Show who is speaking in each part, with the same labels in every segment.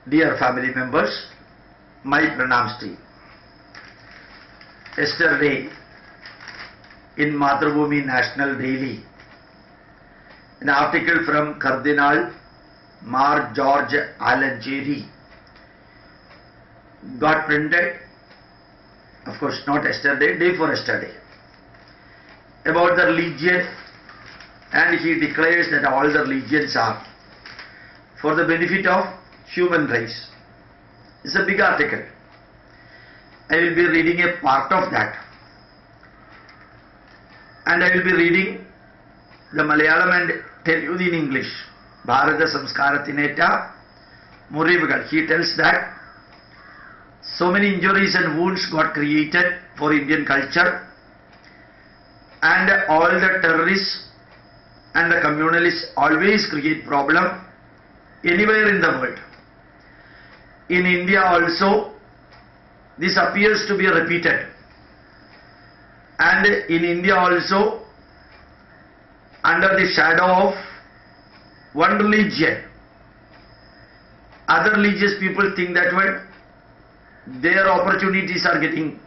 Speaker 1: Dear family members, my pranams to you. Yesterday, in Mathrubhumi National Daily, an article from Cardinal Mar George Alancheri got printed, of course not yesterday, day before yesterday, about the religion, and he declares that all the religions are for the benefit of human race. It's a big article. I will be reading a part of that, and I will be reading the Malayalam and Telugu in English. Bharata Samskaratineta Murivugal. He tells that so many injuries and wounds got created for Indian culture, and all the terrorists and the communalists always create problem anywhere in the world. In India also, this appears to be repeated, and in India also, under the shadow of one religion, other religious people think that when their opportunities are getting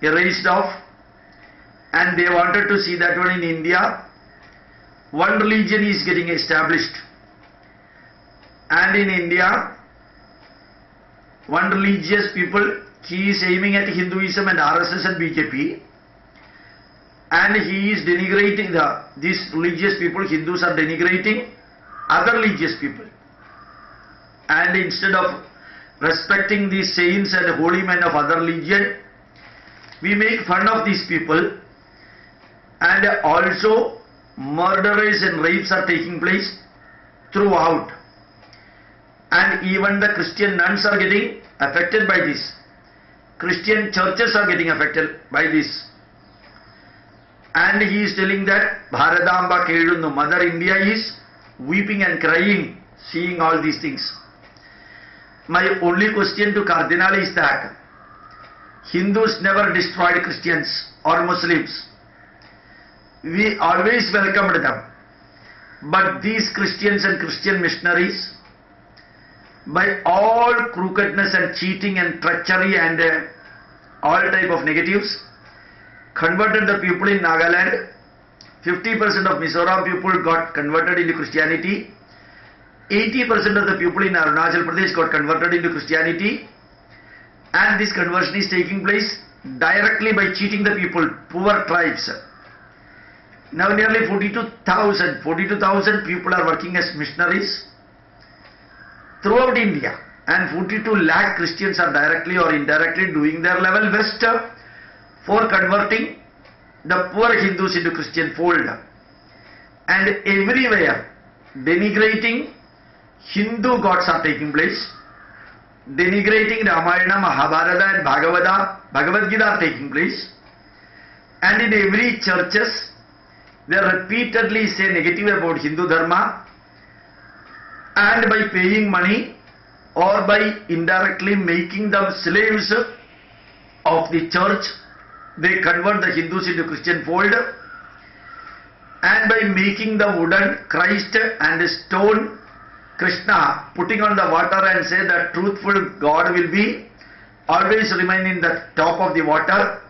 Speaker 1: erased off, and they wanted to see that when in India one religion is getting established, and in India one religious people, he is aiming at Hinduism and RSS and BJP, and he is denigrating these religious people. Hindus are denigrating other religious people, and instead of respecting these saints and holy men of other religion, we make fun of these people, and also murders and rapes are taking place throughout. And even the Christian nuns are getting affected by this. Christian churches are getting affected by this. And he is telling that Bharadamba Kedunnu, Mother India is weeping and crying, seeing all these things. My only question to Cardinal is that Hindus never destroyed Christians or Muslims. We always welcomed them. But these Christians and Christian missionaries, by all crookedness and cheating and treachery and all type of negatives, converted the people in Nagaland. 50% of Mizoram people got converted into Christianity. 80% of the people in Arunachal Pradesh got converted into Christianity. And this conversion is taking place directly by cheating the people, poor tribes. Now nearly 42,000 people are working as missionaries throughout India, and 42 lakh Christians are directly or indirectly doing their level best for converting the poor Hindus into Christian fold. And everywhere denigrating Hindu gods are taking place, denigrating Ramayana, Mahabharata and Bhagavad Gita are taking place, and in every churches they repeatedly say negative about Hindu Dharma, and by paying money or by indirectly making them slaves of the church, they convert the Hindus into Christian fold, and by making the wooden Christ and stone Krishna, putting on the water and say that truthful God will be always remain in the top of the water,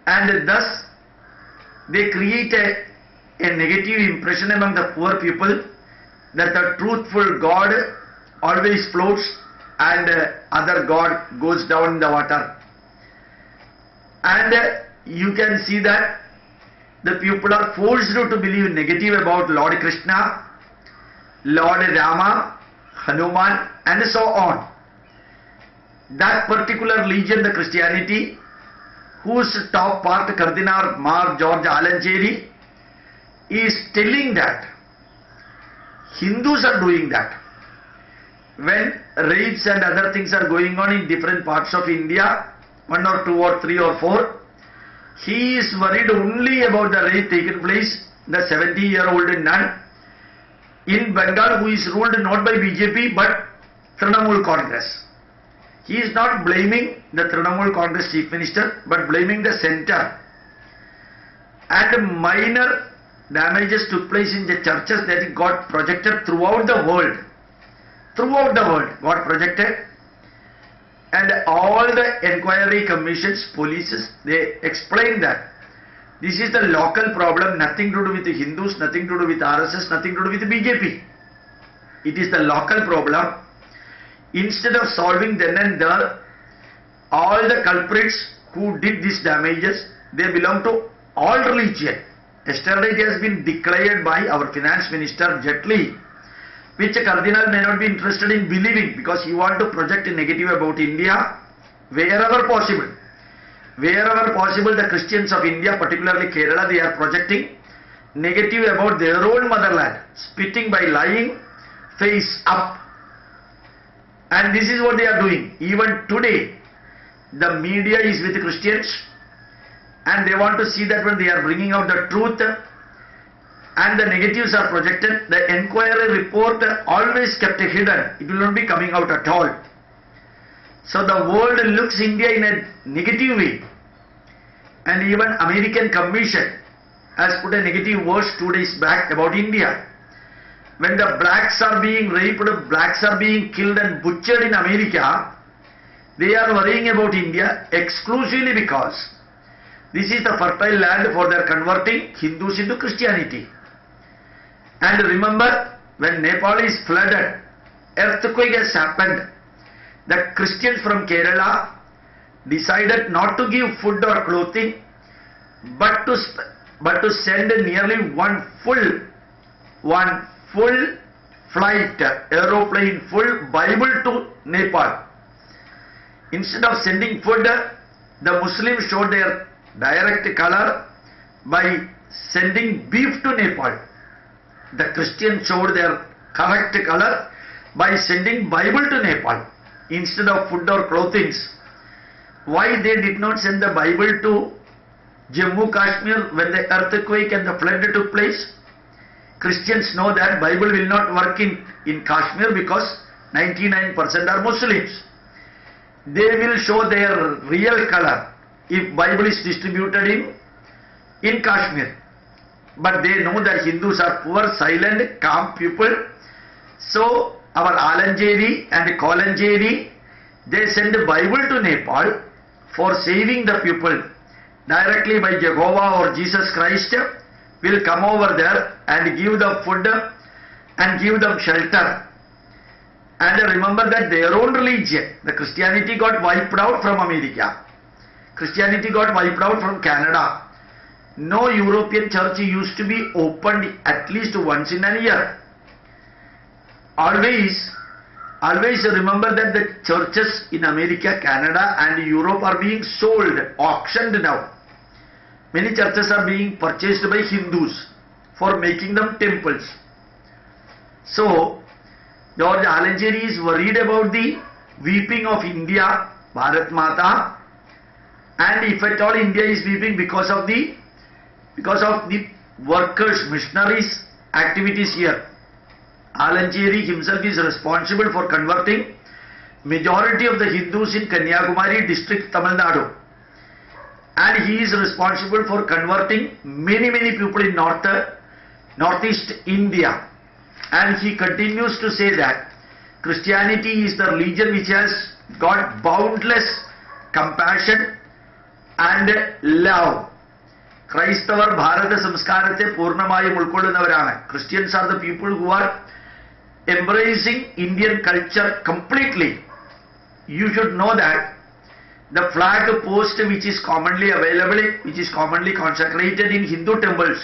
Speaker 1: and thus they create a negative impression among the poor people that the truthful God always floats and other God goes down in the water. And you can see that the people are forced to believe negative about Lord Krishna, Lord Rama, Hanuman and so on. That particular religion, the Christianity, whose top part Cardinal Mar George Alancheri is telling that Hindus are doing that. When raids and other things are going on in different parts of India, 1 or 2 or 3 or 4, he is worried only about the raid taken place, the 70-year-old nun in Bengal who is ruled not by BJP but Trinamool Congress. He is not blaming the Trinamool Congress Chief Minister but blaming the centre. And minor damages took place in the churches that got projected throughout the world. throughout the world got projected, and all the inquiry commissions, polices, they explained that this is the local problem, nothing to do with the Hindus, nothing to do with RSS, nothing to do with the BJP. It is the local problem. Instead of solving then and there, all the culprits who did these damages, they belong to all religion. Yesterday it has been declared by our finance minister Jaitley, which a cardinal may not be interested in believing, because he want to project a negative about India wherever possible. Wherever possible, the Christians of India, particularly Kerala, they are projecting negative about their own motherland, spitting by lying face up. And this is what they are doing. Even today, the media is with the Christians, and they want to see that when they are bringing out the truth and the negatives are projected, the inquiry report always kept hidden. It will not be coming out at all. So the world looks India in a negative way, and even American Commission has put a negative verse 2 days back about India. When the blacks are being raped, blacks are being killed and butchered in America, they are worrying about India exclusively because this is the fertile land for their converting Hindus into Christianity. And remember, when Nepal is flooded, earthquake has happened. The Christians from Kerala decided not to give food or clothing, but to send nearly one full flight, aeroplane full Bible to Nepal. Instead of sending food, the Muslims showed their direct color by sending beef to Nepal. The Christians showed their correct color by sending Bible to Nepal instead of food or clothing. Why they did not send the Bible to Jammu Kashmir when the earthquake and the flood took place? Christians know that Bible will not work in Kashmir because 99% are Muslims. They will show their real color if Bible is distributed in Kashmir. But they know that Hindus are poor, silent, calm people. So our Alanjeri and Kolanjeri, they send the Bible to Nepal for saving the people. Directly by Jehovah or Jesus Christ will come over there and give them food and give them shelter. And remember that their own religion, the Christianity got wiped out from America. Christianity got wiped out from Canada. No European church used to be opened at least once in a year. Always remember that the churches in America, Canada and Europe are being sold, auctioned now. Many churches are being purchased by Hindus for making them temples. So, George Alanjeri is worried about the weeping of India, Bharat Mata, and if at all India is weeping because of the workers, missionaries activities here. Alanjeri himself is responsible for converting majority of the Hindus in Kanyakumari district, Tamil Nadu. And he is responsible for converting many people in northeast India. And he continues to say that Christianity is the religion which has got boundless compassion and love. Christavar Bharata Samskarate Purnamayam Ulkollunnavarana. Christians are the people who are embracing Indian culture completely. You should know that the flag post which is commonly available, which is commonly consecrated in Hindu temples,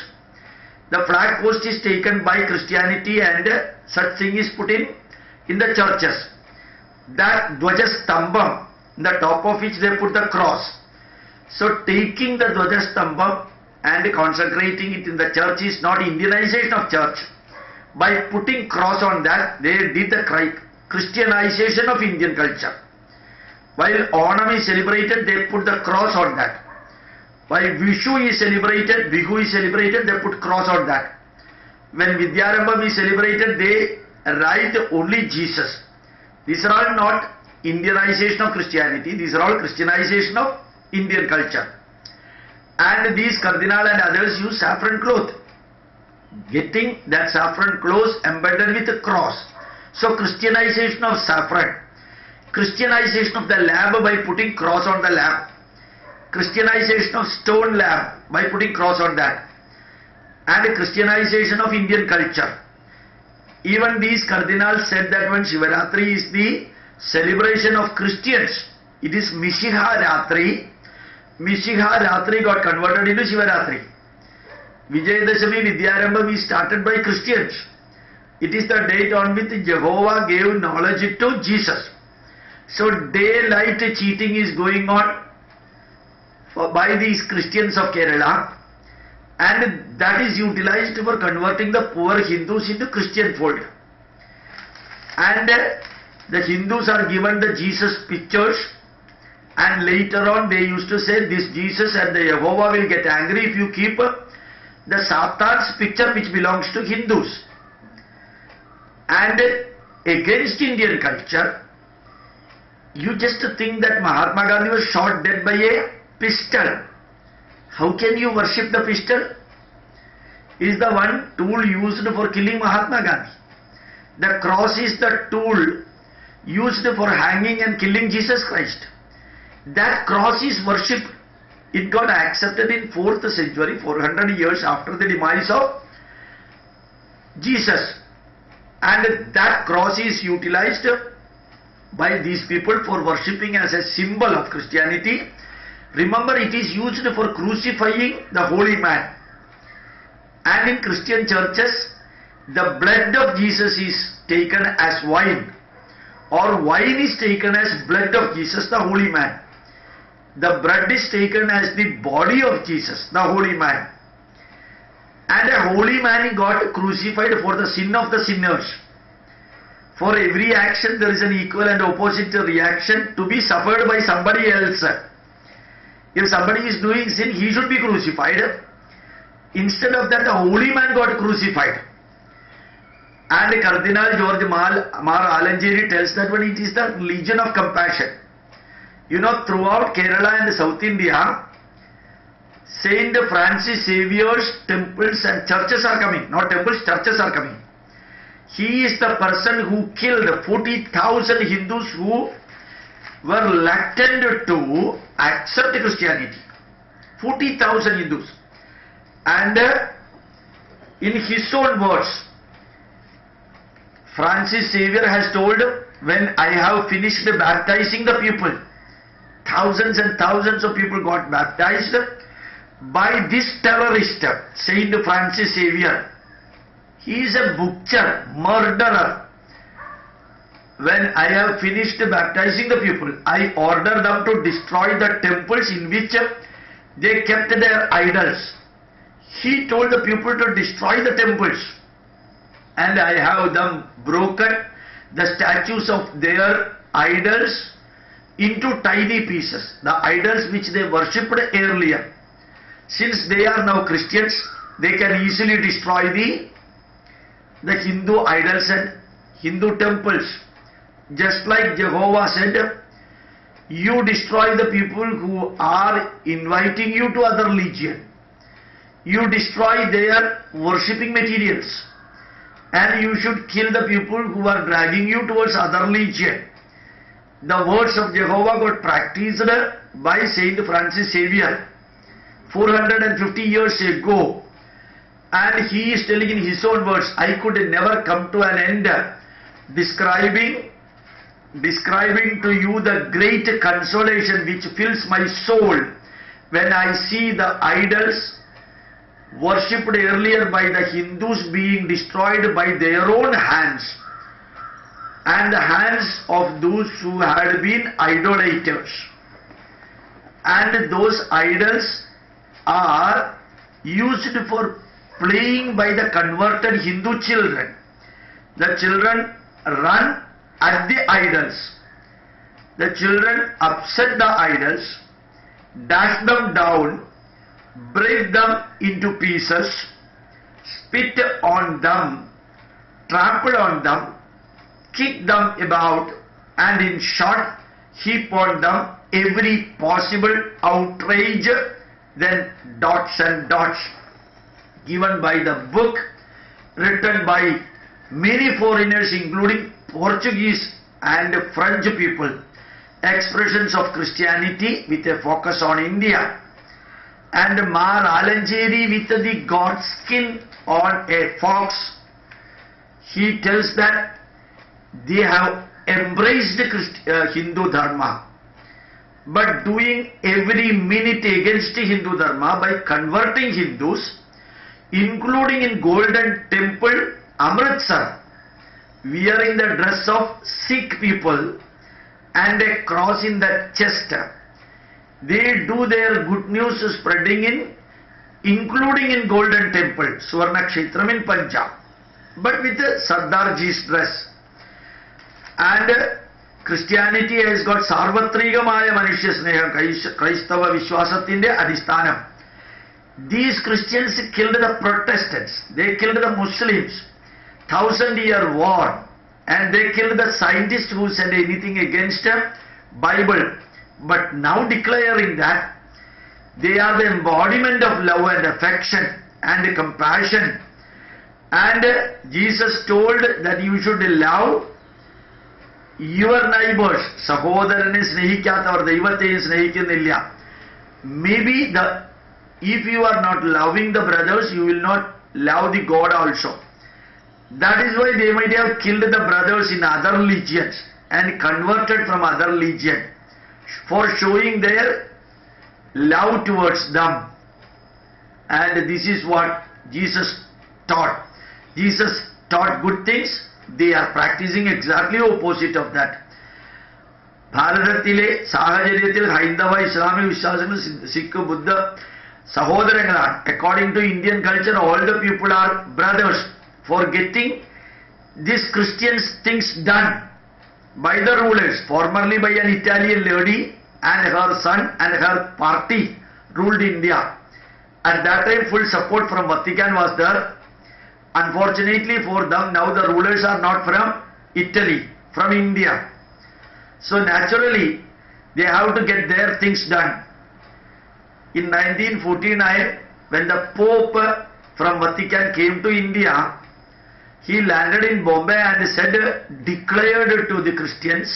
Speaker 1: the flag post is taken by Christianity and such thing is put in the churches. That Dwaja Stambam, the top of which they put the cross. So taking the Dwaja Stambam and consecrating it in the church is not Indianization of church. By putting cross on that, they did the Christianization of Indian culture. While Onam is celebrated, they put the cross on that. While Vishu is celebrated, Bihu is celebrated, they put cross on that. When Vidyarambham is celebrated, they write only Jesus. These are all not Indianization of Christianity, these are all Christianization of Indian culture. And these cardinal and others use saffron cloth. Getting that saffron cloth embedded with a cross. So Christianization of saffron, Christianization of the lamb by putting cross on the lamb, Christianization of stone lamb by putting cross on that, and Christianization of Indian culture. Even these cardinals said that when Shivaratri is the celebration of Christians, it is Mishiha Ratri. Mishiha Ratri got converted into Shivaratri. Vijayadashami Vidyarambha is started by Christians. It is the date on which Jehovah gave knowledge to Jesus. So daylight cheating is going on by these Christians of Kerala, and that is utilized for converting the poor Hindus into Christian fold. And the Hindus are given the Jesus pictures, and later on they used to say this Jesus and the Jehovah will get angry if you keep the Satan's picture which belongs to Hindus. And against Indian culture, you just think that Mahatma Gandhi was shot dead by a pistol. How can you worship the pistol? It is the one tool used for killing Mahatma Gandhi. The cross is the tool used for hanging and killing Jesus Christ. That cross is worshipped. It got accepted in 4th century, 400 years after the demise of Jesus. And that cross is utilized by these people for worshipping as a symbol of Christianity. Remember, it is used for crucifying the holy man. And in Christian churches, the blood of Jesus is taken as wine, or wine is taken as blood of Jesus, the holy man. The bread is taken as the body of Jesus, the holy man. And a holy man got crucified for the sin of the sinners. For every action there is an equal and opposite reaction to be suffered by somebody else. If somebody is doing sin, he should be crucified. Instead of that, the holy man got crucified. And Cardinal George Mar Alanjeri tells that when it is the religion of compassion. You know, throughout Kerala and South India, Saint Francis Xavier's temples and churches are coming. Not temples, churches are coming. He is the person who killed 40,000 Hindus who were reluctant to accept Christianity. 40,000 Hindus. And in his own words, Francis Xavier has told, when I have finished baptizing the people, thousands and thousands of people got baptized by this terrorist, Saint Francis Xavier. He is a butcher, murderer. When I have finished baptizing the people, I order them to destroy the temples in which they kept their idols. He told the people to destroy the temples, and I have them broken the statues of their idols into tiny pieces, the idols which they worshipped earlier. Since they are now Christians, they can easily destroy the Hindu idols and Hindu temples. Just like Jehovah said, you destroy the people who are inviting you to other religion. You destroy their worshipping materials, and you should kill the people who are dragging you towards other religion. The words of Jehovah got practiced by Saint Francis Xavier 450 years ago, and he is telling in his own words, I could never come to an end describing to you the great consolation which fills my soul when I see the idols worshipped earlier by the Hindus being destroyed by their own hands and the hands of those who had been idolaters. And those idols are used for playing by the converted Hindu children. The children run at the idols. The children upset the idols, dash them down, break them into pieces, spit on them, trample on them, kick them about, and in short, heap on them every possible outrage, then dots and dots given by the book written by many foreigners, including Portuguese and French people, expressions of Christianity with a focus on India. And Mar Alanjeri with the god skin on a fox, he tells that they have embraced Hindu Dharma, but doing every minute against Hindu Dharma by converting Hindus, including in Golden Temple, Amritsar, wearing the dress of Sikh people and a cross in the chest. They do their good news spreading in, including in Golden Temple, Suvarna Kshetram in Punjab, but with the Sardarji's dress. And Christianity has got Sarvatrigamaya Manushya Sneham, Kraistava Vishwasathinte Adhisthanam. These Christians killed the Protestants, they killed the Muslims, 1000-year war, and they killed the scientists who said anything against the Bible. But now declaring that they are the embodiment of love and affection and compassion. And Jesus told that you should love your neighbors. Sahodarane snehikathavar daivateye snehikkunilla. Maybe if you are not loving the brothers, you will not love the God also. That is why they might have killed the brothers in other religions and converted from other religion, for showing their love towards them. And this is what Jesus taught. Jesus taught good things, they are practicing exactly opposite of that. ഭാരതത്തിലെ സാഹചര്യത്തിൽ ഹൈന്ദവ ഇസ്ലാമിക വിശ്വാസങ്ങൾ സിഖ് ബുദ്ധ സഹോദരങ്ങളാണ്. According to Indian culture, all the people are brothers, for getting these Christians things done by the rulers, formerly by an Italian lady and her son and her party ruled India. At that time full support from Vatican was there. Unfortunately for them, now the rulers are not from Italy, from India. So naturally they have to get their things done. In 1949, when the Pope from Vatican came to India, he landed in Bombay and said, declared to the Christians,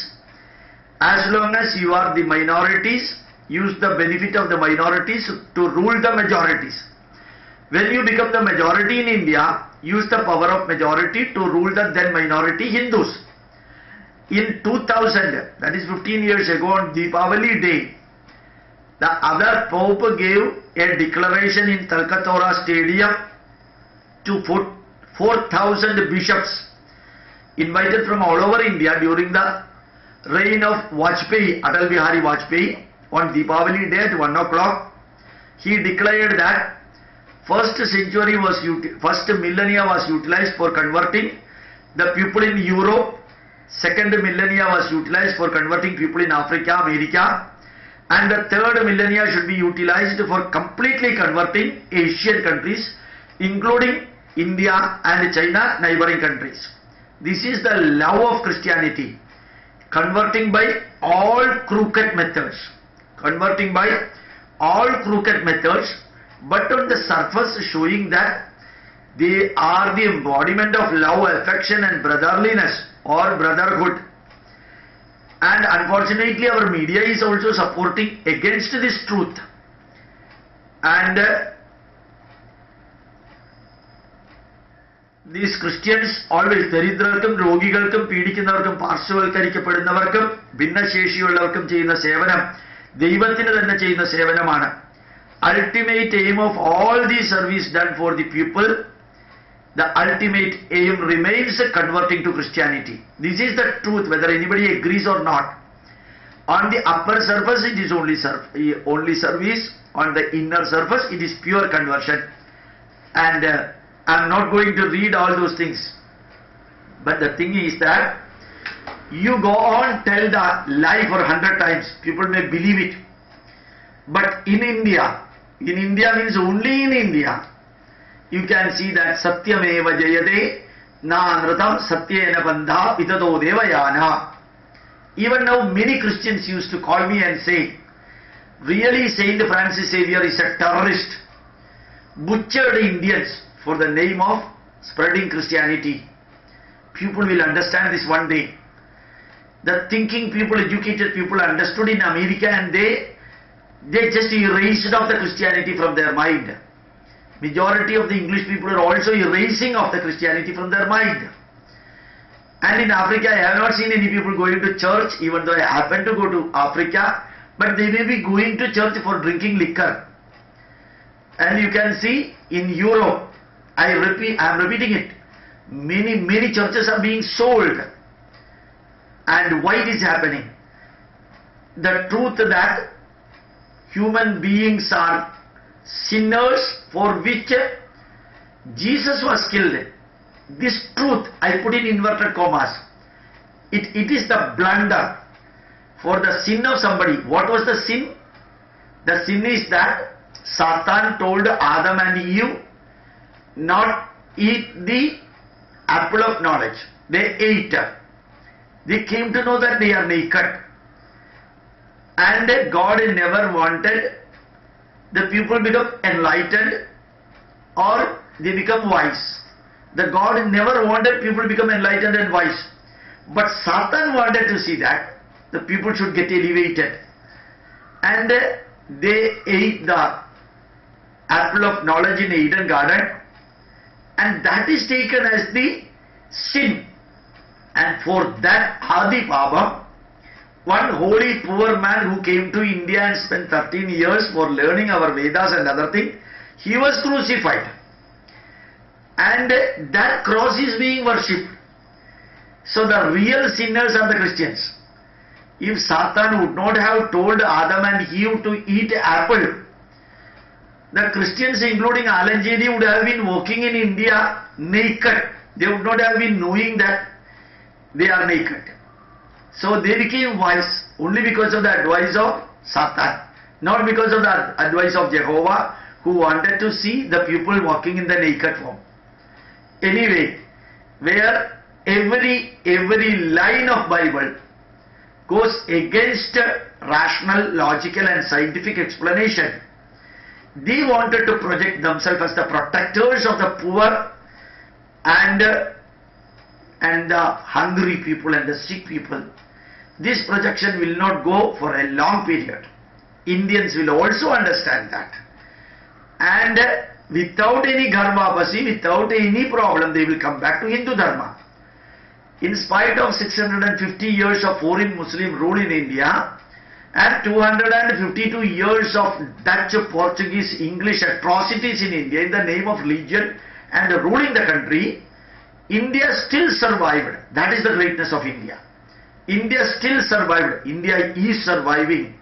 Speaker 1: as long as you are the minorities, use the benefit of the minorities to rule the majorities. When you become the majority in India, use the power of majority to rule the then minority Hindus. In 2000, that is 15 years ago, on Deepavali day, the other Pope gave a declaration in Talkatora Stadium to 4,000 bishops invited from all over India during the reign of Vajpayee, Atal Bihari Vajpayee. On Deepavali day at 1 o'clock, he declared that first millennia was utilized for converting the people in Europe, second millennia was utilized for converting people in Africa, America, and the third millennia should be utilized for completely converting Asian countries, including India and China, neighboring countries. This is the love of Christianity, converting by all crooked methods, converting by all crooked methods, but on the surface showing that they are the embodiment of love, affection and brotherliness or brotherhood. And unfortunately our media is also supporting against this truth. And these Christians always, ദരിദ്രർക്കും രോഗികൾക്കും പീഡിക്കുന്നവർക്കും പാർശ്വവൽക്കരിക്കപ്പെടുന്നവർക്കും ഭിന്നശേഷിയുള്ളവർക്കും ചെയ്യുന്ന സേവനം ദൈവത്തിന് തന്നെ ചെയ്യുന്ന സേവനമാണ്. Ultimate aim of all the service done for the people, the ultimate aim remains converting to Christianity. This is the truth, whether anybody agrees or not. On the upper surface it is only service, on the inner surface it is pure conversion. And I am not going to read all those things, but the thing is that you go on tell the lie for 100 times, people may believe it. But in India means only in India, you can see that Satyameva Jayate Na Nratam Satyena Bandha Pitado Devayana. Even now many Christians used to call me and say, really Saint Francis Xavier is a terrorist, butchered Indians for the name of spreading Christianity. people will understand this one day. The thinking people, educated people understood in America, and they just erased off the Christianity from their mind. Majority of the English people are also erasing of the Christianity from their mind. And in Africa, I have not seen any people going to church, even though I happen to go to Africa, but they may be going to church for drinking liquor. And you can see in Europe, I am repeating it, many churches are being sold. And why it is happening? The truth that human beings are sinners for which Jesus was killed. This truth, I put in inverted commas. It is the blunder for the sin of somebody. What was the sin? The sin is that Satan told Adam and Eve not eat the apple of knowledge. They ate. They came to know that they are naked. And God never wanted the people become enlightened or they become wise. The God never wanted people to become enlightened and wise. But Satan wanted to see that the people should get elevated. And they ate the apple of knowledge in Eden garden, and that is taken as the sin. And for that Adi Baba, one holy poor man who came to India and spent 13 years for learning our Vedas and other things, he was crucified. And that cross is being worshipped. So the real sinners are the Christians. If Satan would not have told Adam and Eve to eat apple, the Christians, including Alanjeri, would have been walking in India naked. They would not have been knowing that they are naked. So they became wise only because of the advice of Satan, not because of the advice of Jehovah, who wanted to see the people walking in the naked form. Anyway, where every line of Bible goes against rational, logical and scientific explanation, they wanted to project themselves as the protectors of the poor and the hungry people and the sick people. This projection will not go for a long period. Indians will also understand that. And without any Garbhabasi, without any problem, they will come back to Hindu Dharma. In spite of 650 years of foreign Muslim rule in India and 252 years of Dutch, Portuguese, English atrocities in India in the name of religion and ruling the country, India still survived. That is the greatness of India. India still survived. India is surviving.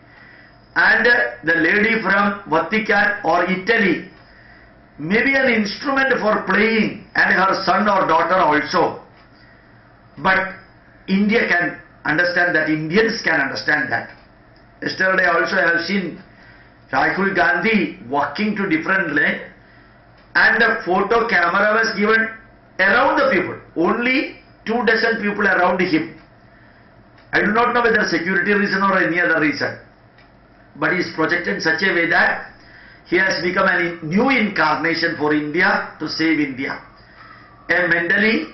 Speaker 1: And the lady from Vatican or Italy may be an instrument for playing, and her son or daughter also. But India can understand that. Indians can understand that. Yesterday also I have seen Rahul Gandhi walking to different lane, and a photo camera was given around the people. Only 24 people around him. I do not know whether security reason or any other reason. But he is projected in such a way that he has become a new incarnation for India to save India. A mentally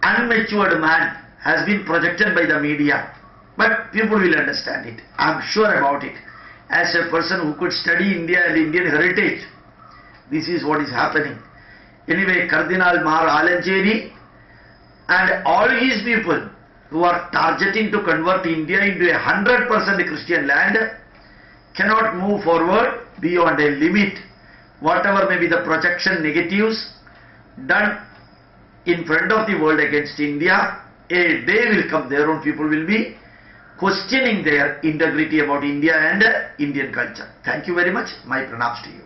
Speaker 1: unmatured man has been projected by the media. But people will understand it. I am sure about it. As a person who could study India and Indian heritage, this is what is happening. Anyway, Cardinal Mar Alanjeri and all his people who are targeting to convert India into a 100% Christian land cannot move forward beyond a limit. Whatever may be the projection negatives done in front of the world against India, a day will come, their own people will be questioning their integrity about India and Indian culture. Thank you very much. My pranams to you.